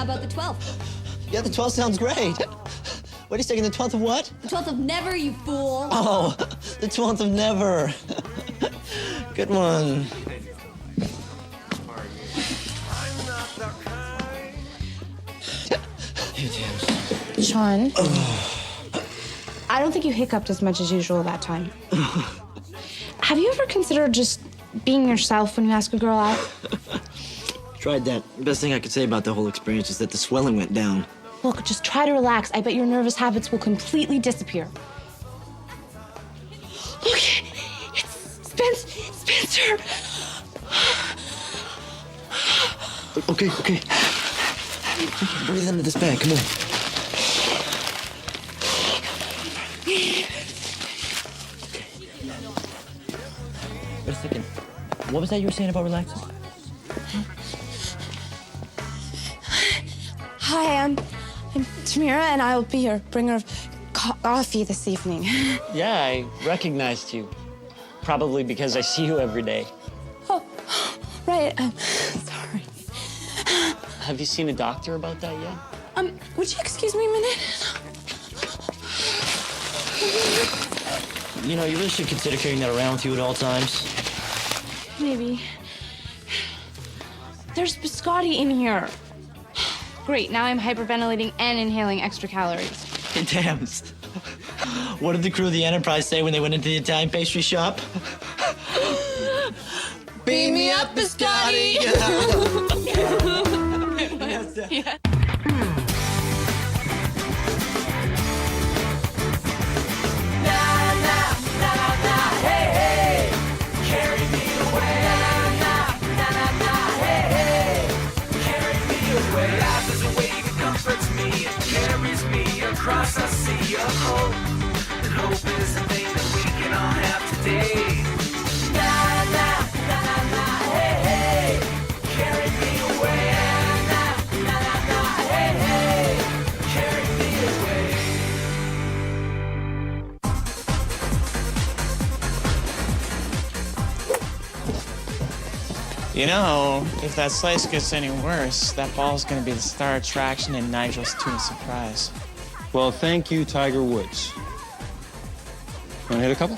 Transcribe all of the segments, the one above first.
How about the 12th? Yeah, the 12th sounds great. Wait a second, the 12th of what? The 12th of never, you fool. Oh, the 12th of never. Good one. Sean, I don't think you hiccuped as much as usual that time. Have you ever considered just being yourself when you ask a girl out? Tried that. The best thing I could say about the whole experience is that the swelling went down. Look, just try to relax. I bet your nervous habits will completely disappear. Look, it's Spencer. Okay. Breathe into this bag, come on. Okay. Wait a second. What was that you were saying about relaxing? Hi, I'm Tamira, and I'll be your bringer of coffee this evening. Yeah, I recognized you. Probably because I see you every day. Oh, right. Sorry. Have you seen a doctor about that yet? Would you excuse me a minute? You know, you really should consider carrying that around with you at all times. Maybe. There's biscotti in here. Great, now I'm hyperventilating and inhaling extra calories. Damn. What did the crew of the Enterprise say when they went into the Italian pastry shop? Beam me up, biscotti! Yeah. Across a sea of hope, and hope is the thing that we can all have today. Na na na na na, hey hey, carry me away. Na na na na, hey hey, carry me away. You know, if that slice gets any worse, that ball's gonna be the star attraction in Nigel's tuna surprise. Well, thank you, Tiger Woods. Want to hit a couple?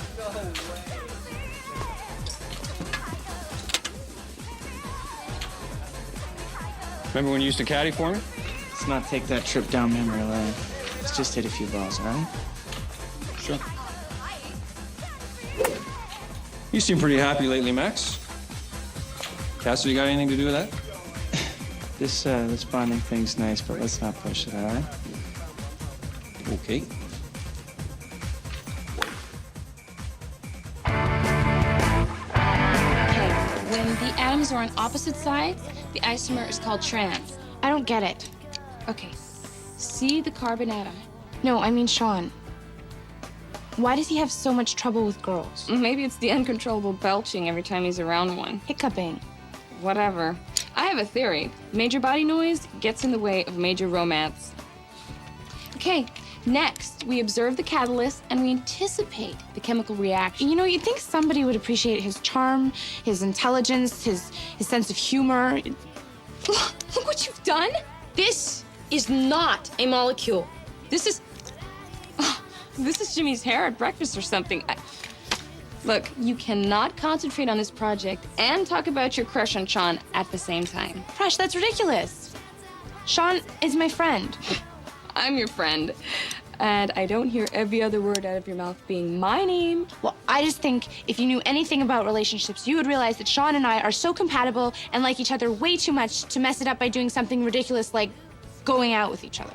Remember when you used to caddy for me? Let's not take that trip down memory lane. Let's just hit a few balls, all right? Sure. You seem pretty happy lately, Max. Cassidy got anything to do with that? This bonding thing's nice, but let's not push it, all right? Okay. Okay, when the atoms are on opposite sides, the isomer is called trans. I don't get it. Okay, see the carbon atom. No, I mean Sean. Why does he have so much trouble with girls? Maybe it's the uncontrollable belching every time he's around one. Hiccuping. Whatever. I have a theory. Major body noise gets in the way of major romance. Okay, next, we observe the catalyst and we anticipate the chemical reaction. You know, you'd think somebody would appreciate his charm, his intelligence, his sense of humor. Look what you've done. This is not a molecule. This is Jimmy's hair at breakfast or something. Look, you cannot concentrate on this project and talk about your crush on Sean at the same time. Fresh, that's ridiculous. Sean is my friend. I'm your friend, and I don't hear every other word out of your mouth being my name. Well, I just think if you knew anything about relationships, you would realize that Sean and I are so compatible and like each other way too much to mess it up by doing something ridiculous like going out with each other.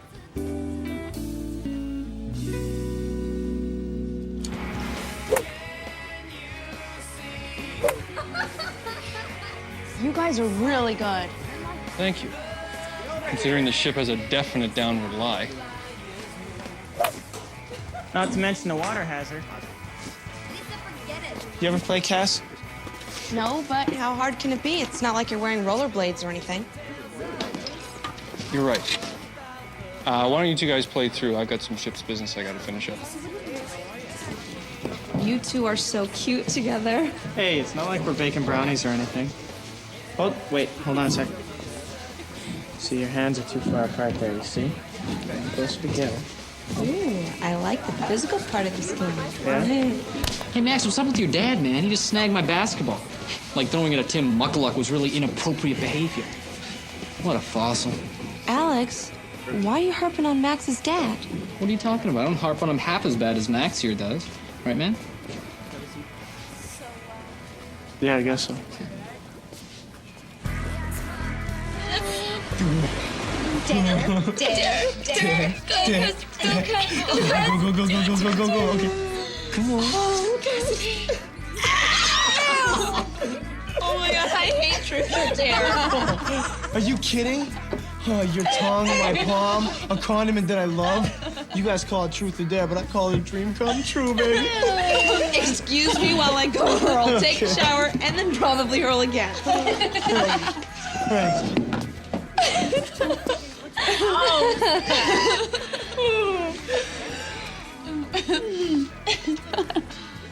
You guys are really good. Thank you. Considering the ship has a definite downward lie. Not to mention the water hazard. You ever play Cass? No, but how hard can it be? It's not like you're wearing rollerblades or anything. You're right. Why don't you two guys play through? I've got some ship's business I gotta finish up. You two are so cute together. Hey, it's not like we're baking brownies or anything. Oh, wait, hold on a sec. See, your hands are too far apart there, you see? Closer together. Ooh, I like the physical part of this game. Yeah? Hey, Max, what's up with your dad, man? He just snagged my basketball. Like throwing it at Tim Muckluck was really inappropriate behavior. What a fossil. Alex, why are you harping on Max's dad? What are you talking about? I don't harp on him half as bad as Max here does. Right, man? Yeah, I guess so. Go. Okay. Come on. Oh my god, I hate truth or dare. Are you kidding? Oh, your tongue, my palm, a condiment that I love. You guys call it truth or dare, but I call it a dream come true, baby. Excuse me while I go hurl, take a shower, and then probably hurl again. Right.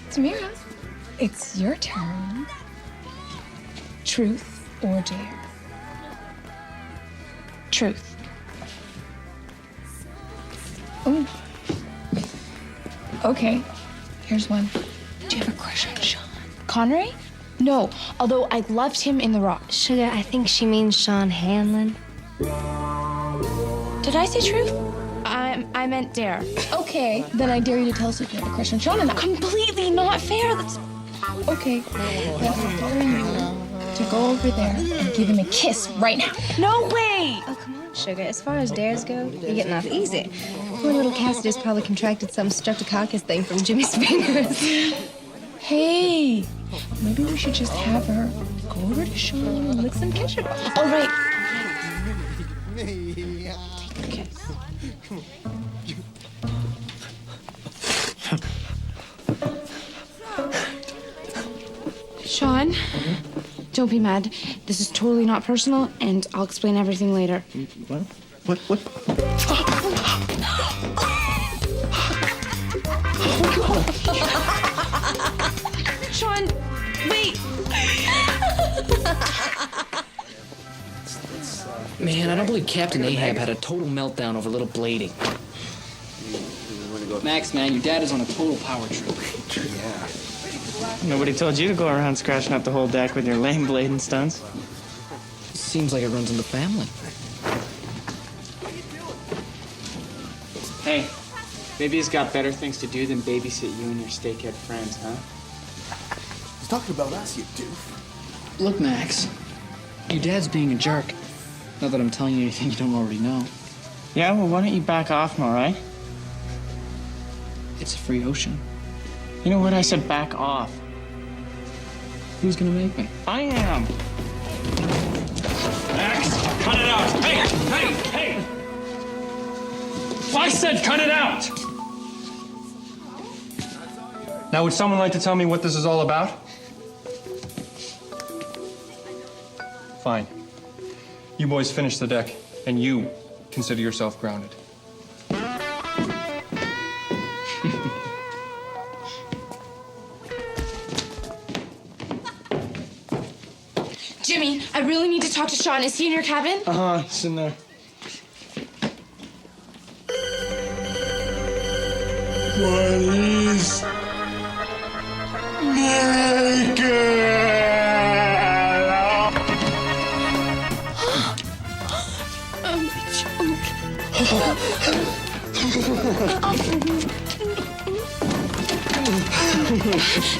Tamira, it's your turn. Truth or dare? Truth. Oh. Okay, here's one. Do you have a crush on Sean? Connery? No, although I loved him in The Rock. Sugar, I think she means Sean Hanlon. Did I say truth? I meant dare. Okay, then I dare you to tell us if you have a crush on Sean, and that's completely not fair. That's okay. Then I'll dare you to go over there and give him a kiss right now. No way! Oh, come on, Sugar. As far as dares go, you're getting off easy. Poor little Cassidy's probably contracted some streptococcus thing from Jimmy's fingers. Hey, maybe we should just have her go over to Sean and lick some ketchup. All right. Take a kiss. Sean, don't be mad. This is totally not personal, and I'll explain everything later. What? Sean, wait. Man, I don't believe Captain Ahab had a total meltdown over a little blading. Max, man, your dad is on a total power trip. Nobody told you to go around scratching up the whole deck with your lame blading stunts. Seems like it runs in the family. Hey, maybe he's got better things to do than babysit you and your steakhead friends, huh? He's talking about us, you doof. Look, Max, your dad's being a jerk. Not that I'm telling you anything you don't already know. Yeah, well, why don't you back off, all right? It's a free ocean. You know what? I said back off. Who's gonna make me? I am. Max, cut it out! Hey! I said cut it out! Now, would someone like to tell me what this is all about? Fine. You boys finish the deck, and you consider yourself grounded. Jimmy, I really need to talk to Sean. Is he in your cabin? It's in there. Please.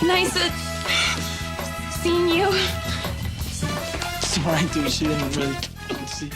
Make Nice seeing you. Sorry, dude, she didn't really see.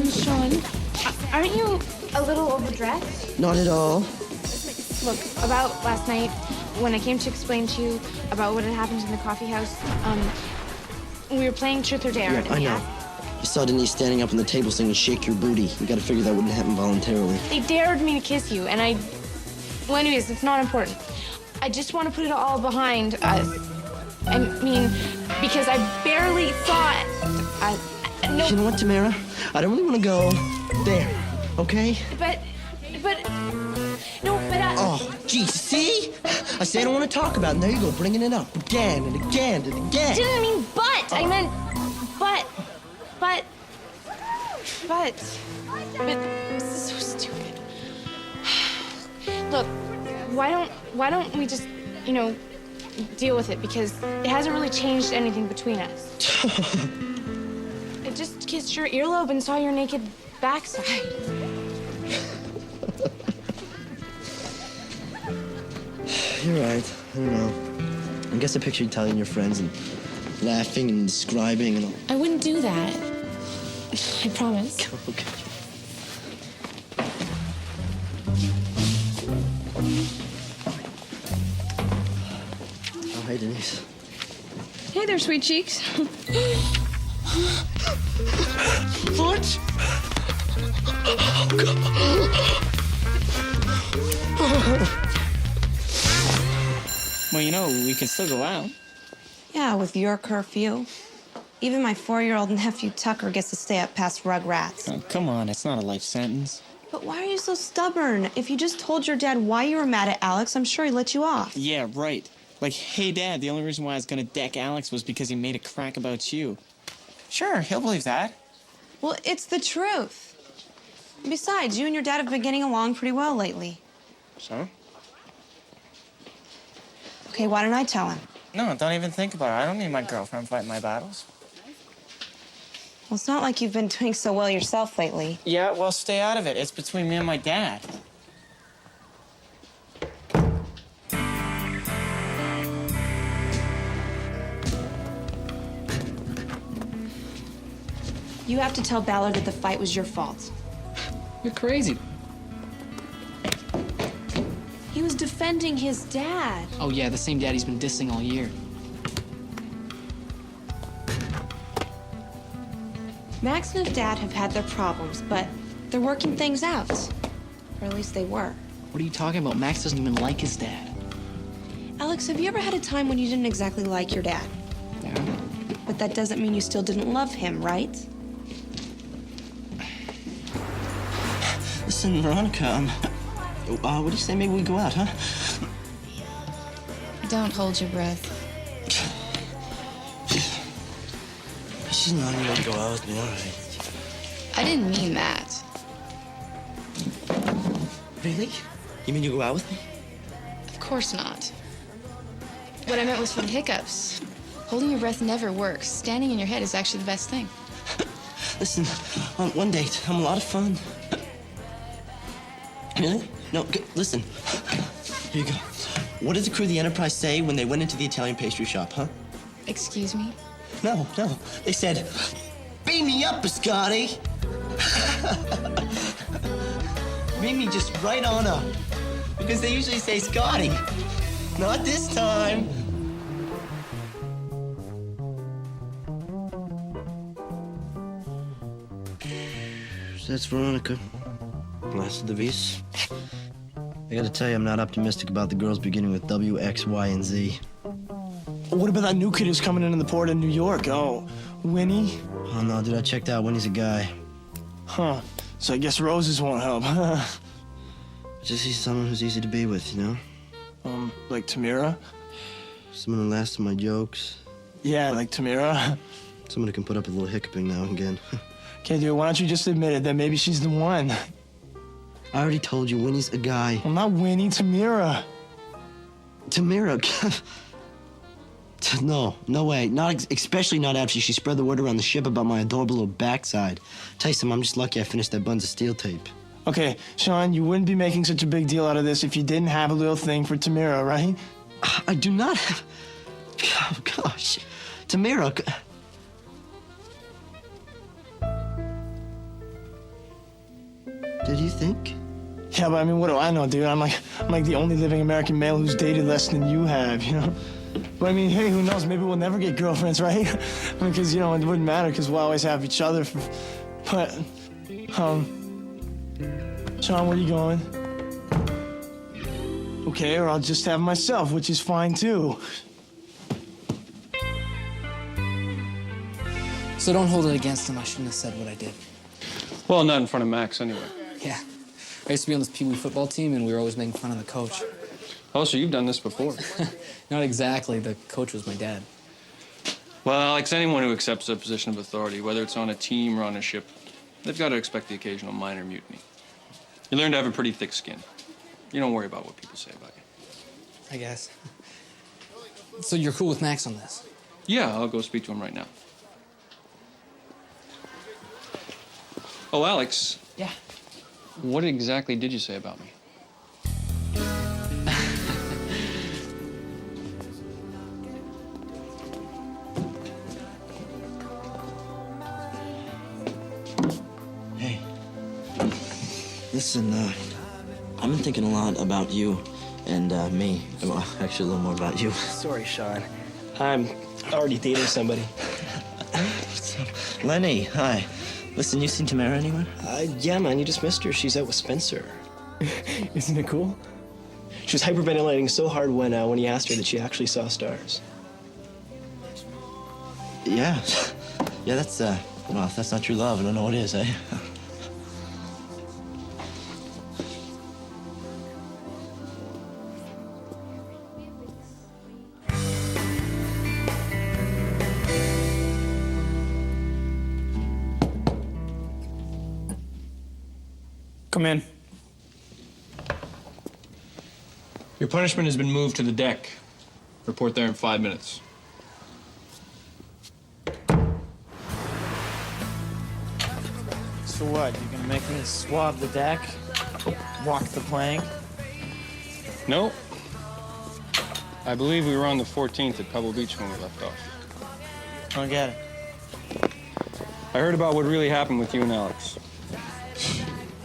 Sean, aren't you a little overdressed? Not at all. Look, about last night, when I came to explain to you about what had happened in the coffee house, we were playing Truth or Dare. Yeah, I know. You saw Denise standing up on the table saying, shake your booty. We gotta figure that wouldn't happen voluntarily. They dared me to kiss you, and I Well, anyways, it's not important. I just want to put it all behind us. I mean, because I barely thought. No. You know what, Tamira? I don't really want to go there, okay? But, no, but Oh, geez, see? I say I don't want to talk about it, and there you go, bringing it up again and again and again. I didn't mean but. I meant but. This is so stupid. Look, why don't we just, deal with it, because it hasn't really changed anything between us. I just kissed your earlobe and saw your naked backside. You're right. I don't know. I guess I pictured you telling your friends and laughing and describing and all. I wouldn't do that. I promise. Okay. Oh, hey, Denise. Hey there, sweet cheeks. What? Well, we can still go out. Yeah, with your curfew. Even my 4-year-old nephew Tucker gets to stay up past Rugrats. Oh, come on, it's not a life sentence. But why are you so stubborn? If you just told your dad why you were mad at Alex, I'm sure he'd let you off. Yeah, right. Like, hey, Dad, the only reason why I was gonna deck Alex was because he made a crack about you. Sure, he'll believe that. Well, it's the truth. Besides, you and your dad have been getting along pretty well lately. So? Okay, why don't I tell him? No, don't even think about it. I don't need my girlfriend fighting my battles. Well, it's not like you've been doing so well yourself lately. Yeah, well, stay out of it. It's between me and my dad. You have to tell Ballard that the fight was your fault. You're crazy. He was defending his dad. Oh, yeah, the same dad he's been dissing all year. Max and his dad have had their problems, but they're working things out. Or at least they were. What are you talking about? Max doesn't even like his dad. Alex, have you ever had a time when you didn't exactly like your dad? Yeah. But that doesn't mean you still didn't love him, right? Listen, Veronica, what do you say maybe we go out, huh? Don't hold your breath. She's not even gonna go out with me, all right. I didn't mean that. Really? You mean you go out with me? Of course not. What I meant was for the hiccups. Holding your breath never works. Standing in your head is actually the best thing. Listen, on one date, I'm a lot of fun. Really? No, listen. Here you go. What did the crew of the Enterprise say when they went into the Italian pastry shop, huh? Excuse me? No. They said, beam me up, Biscotti. Beam me just right on up. Because they usually say Scotty. Not this time. So that's Veronica. Last of the V's. I gotta tell you, I'm not optimistic about the girls beginning with W, X, Y, and Z. What about that new kid who's coming into the port in New York? Oh, Winnie? Oh, no, dude, I checked out. Winnie's a guy. Huh. So I guess roses won't help, huh? Just he's someone who's easy to be with, you know? Like Tamira? Someone who laughs at my jokes. Yeah, like Tamira. Someone who can put up with a little hiccuping now and again. Okay, dude, why don't you just admit it that maybe she's the one? I already told you, Winnie's a guy. Well, not Winnie, Tamira. Tamira? No way. Especially not after she spread the word around the ship about my adorable little backside. Tell you something, I'm just lucky I finished that Buns of Steel tape. Okay, Sean, you wouldn't be making such a big deal out of this if you didn't have a little thing for Tamira, right? I do not have... Oh, gosh. Tamira... Did you think? Yeah, but I mean, what do I know, dude? I'm like the only living American male who's dated less than you have, you know? But I mean, hey, who knows? Maybe we'll never get girlfriends, right? Because, it wouldn't matter because we'll always have each other. But, Sean, where are you going? Okay, or I'll just have myself, which is fine too. So don't hold it against him. I shouldn't have said what I did. Well, not in front of Max, anyway. Yeah. I used to be on this Pee Wee football team, and we were always making fun of the coach. Oh, so you've done this before? Not exactly. The coach was my dad. Well, Alex, anyone who accepts a position of authority, whether it's on a team or on a ship, they've got to expect the occasional minor mutiny. You learn to have a pretty thick skin. You don't worry about what people say about you. I guess. So you're cool with Max on this? Yeah, I'll go speak to him right now. Oh, Alex. Yeah. What exactly did you say about me? Hey. Listen, I've been thinking a lot about you and me. Well, actually, a little more about you. Sorry, Sean. I'm already dating somebody. Lenny, hi. Listen, you seen Tamira anywhere? Yeah, man, you just missed her. She's out with Spencer. Isn't it cool? She was hyperventilating so hard when he asked her that she actually saw stars. Yeah. Yeah, that's, well, if that's not true love, I don't know what is, eh? Come in. Your punishment has been moved to the deck. Report there in 5 minutes. So what? You gonna make me swab the deck? Walk the plank? No. I believe we were on the 14th at Pebble Beach when we left off. Don't get it. I heard about what really happened with you and Alex.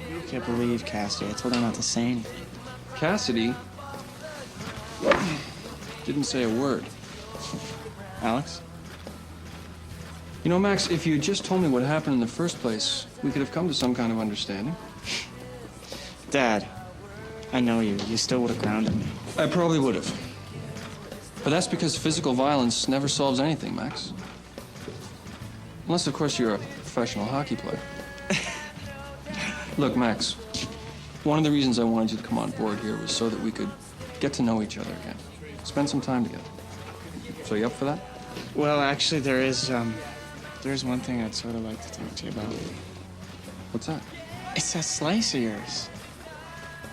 I can't believe Cassidy. I told her not to say anything. Cassidy didn't say a word. Alex? You know, Max, if you had just told me what happened in the first place, we could have come to some kind of understanding. Dad, I know you. You still would have grounded me. I probably would have. But that's because physical violence never solves anything, Max. Unless, of course, you're a professional hockey player. Look, Max, one of the reasons I wanted you to come on board here was so that we could get to know each other again. Spend some time together. So you up for that? Well, actually, there's one thing I'd sort of like to talk to you about. What's that? It's that slice of yours.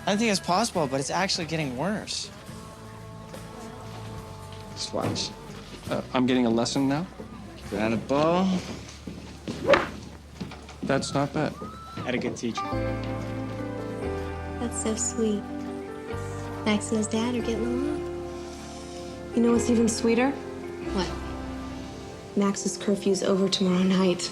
I think it's possible, but it's actually getting worse. Just watch. I'm getting a lesson now? Got a ball. That's not bad. Had a good teacher. That's so sweet. Max and his dad are getting along. You know what's even sweeter? What? Max's curfew's over tomorrow night.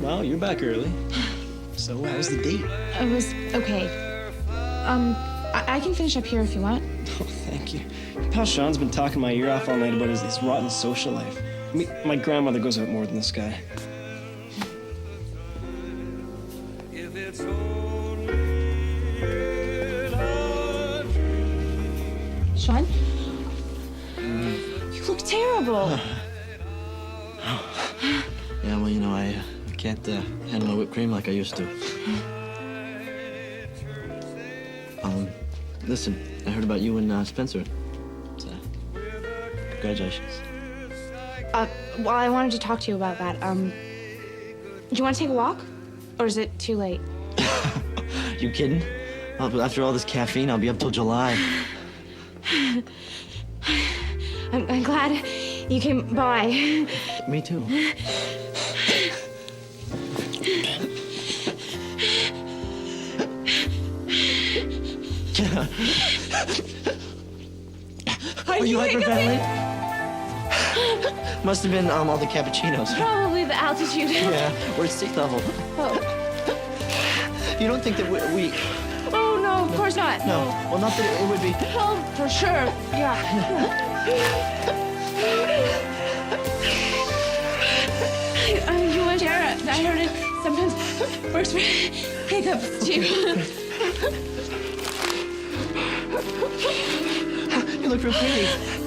Wow, you're back early. So, how's the date? It was okay. I can finish up here if you want. Oh, thank you. Pal Sean's been talking my ear off all night about his rotten social life. I mean, my grandmother goes out more than this guy. Sean? You look terrible. Yeah, well, you know, I can't handle my whipped cream like I used to. Listen, I heard about you and Spencer. So, congratulations. Well, I wanted to talk to you about that. Do you want to take a walk? Or is it too late? You kidding? But after all this caffeine, I'll be up till July. I'm glad you came by. Me too. Are you hyperventilating? Must have been all the cappuccinos. Probably the altitude. Yeah, we're at sea level. Oh. You don't think that we... Oh, no, of course not. No, well, not that it would be... Oh, for sure. Yeah. You want to share I heard it sometimes works for hiccups, too. You look real pretty.